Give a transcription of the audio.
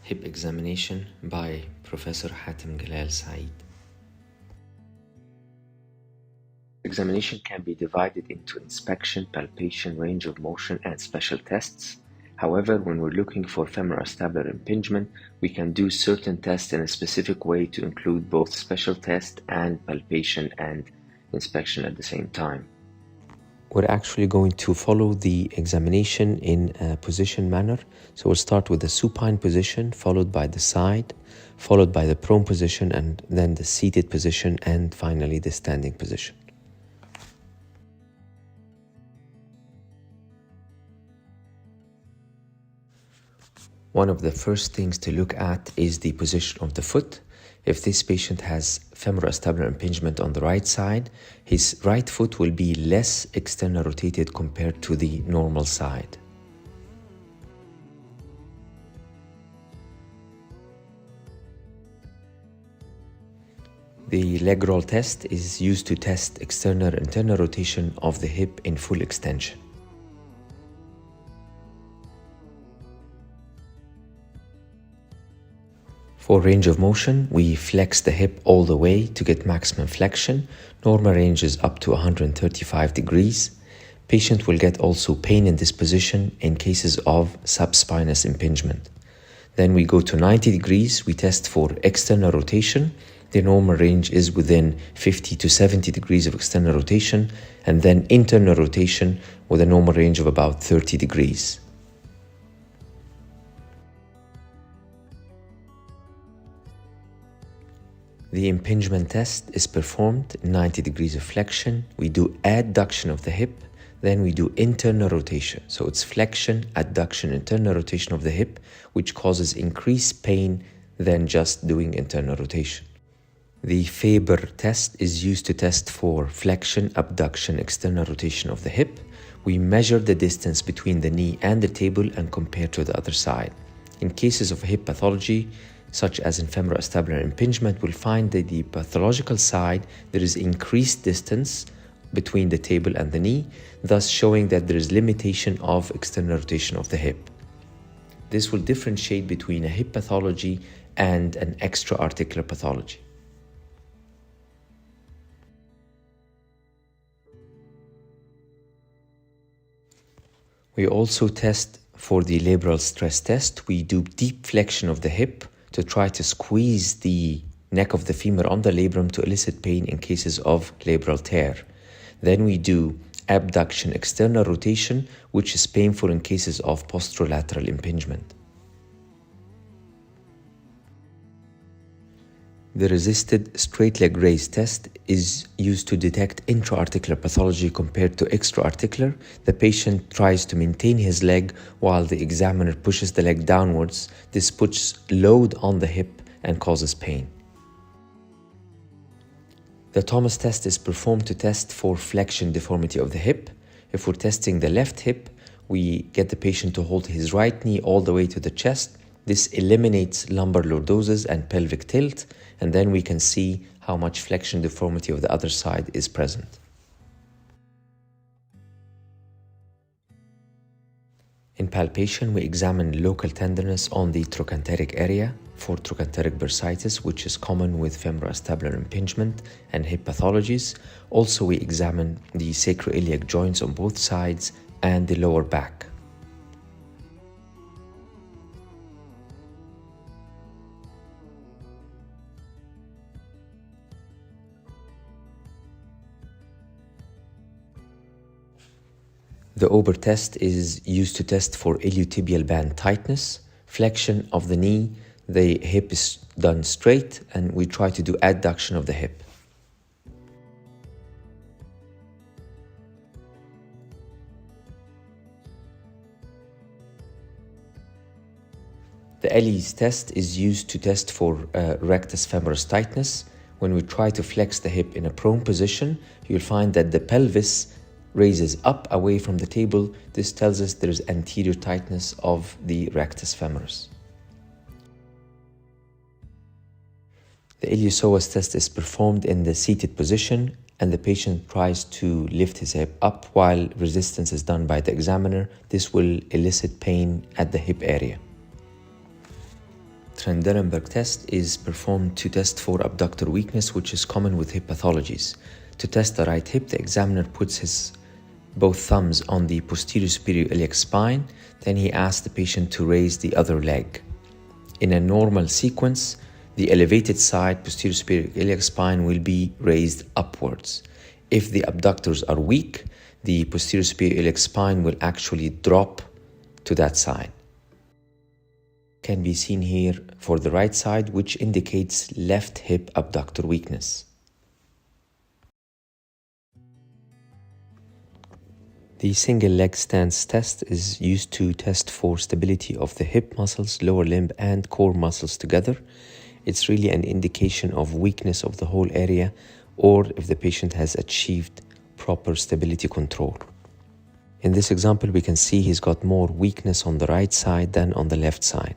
Hip examination by Professor Hatem Galal Saeed. Examination can be divided into inspection, palpation, range of motion, and special tests. However, when we're looking for femoroacetabular impingement, we can do certain tests in a specific way to include both special test and palpation and inspection at the same time. We're actually going to follow the examination in a position manner. So we'll start with the supine position, followed by the side, followed by the prone position, and then the seated position, and finally the standing position. One of the first things to look at is the position of the foot. If this patient has femoroacetabular impingement on the right side, his right foot will be less external rotated compared to the normal side. The leg roll test is used to test external internal rotation of the hip in full extension. For range of motion, we flex the hip all the way to get maximum flexion. Normal range is up to 135 degrees. Patient will get also pain in this position in cases of subspinous impingement. Then we go to 90 degrees. We test for external rotation. The normal range is within 50 to 70 degrees of external rotation, and then internal rotation with a normal range of about 30 degrees. The impingement test is performed 90 degrees of flexion. We do adduction of the hip, then we do internal rotation. So it's flexion, adduction, internal rotation of the hip, which causes increased pain than just doing internal rotation. The Faber test is used to test for flexion, abduction, external rotation of the hip. We measure the distance between the knee and the table and compare to the other side. In cases of hip pathology, such as in femoroacetabular impingement, we'll find that the pathological side, there is increased distance between the table and the knee, thus showing that there is limitation of external rotation of the hip. This will differentiate between a hip pathology and an extra-articular pathology. We also test for the labral stress test. We do deep flexion of the hip to try to squeeze the neck of the femur on the labrum to elicit pain in cases of labral tear. Then we do abduction, external rotation, which is painful in cases of posterolateral impingement. The resisted straight leg raise test is used to detect intra-articular pathology compared to extra-articular. The patient tries to maintain his leg while the examiner pushes the leg downwards. This puts load on the hip and causes pain. The Thomas test is performed to test for flexion deformity of the hip. If we're testing the left hip, we get the patient to hold his right knee all the way to the chest. This eliminates lumbar lordosis and pelvic tilt, and then we can see how much flexion deformity of the other side is present. In palpation, we examine local tenderness on the trochanteric area for trochanteric bursitis, which is common with femoroacetabular impingement and hip pathologies. Also, we examine the sacroiliac joints on both sides and the lower back. The Ober test is used to test for iliotibial band tightness, flexion of the knee, the hip is done straight, and we try to do adduction of the hip. The Ellis test is used to test for rectus femoris tightness. When we try to flex the hip in a prone position, you'll find that the pelvis raises up away from the table. This tells us there is anterior tightness of the rectus femoris. The iliopsoas test is performed in the seated position, and the patient tries to lift his hip up while resistance is done by the examiner. This will elicit pain at the hip area. Trendelenburg test is performed to test for abductor weakness, which is common with hip pathologies. To test the right hip, the examiner puts his both thumbs on the posterior superior iliac spine, then he asks the patient to raise the other leg. In a normal sequence, the elevated side posterior superior iliac spine will be raised upwards. If the abductors are weak, the posterior superior iliac spine will actually drop to that side. Can be seen here for the right side, which indicates left hip abductor weakness. The single leg stance test is used to test for stability of the hip muscles, lower limb and core muscles together. It's really an indication of weakness of the whole area, or if the patient has achieved proper stability control. In this example, we can see he's got more weakness on the right side than on the left side.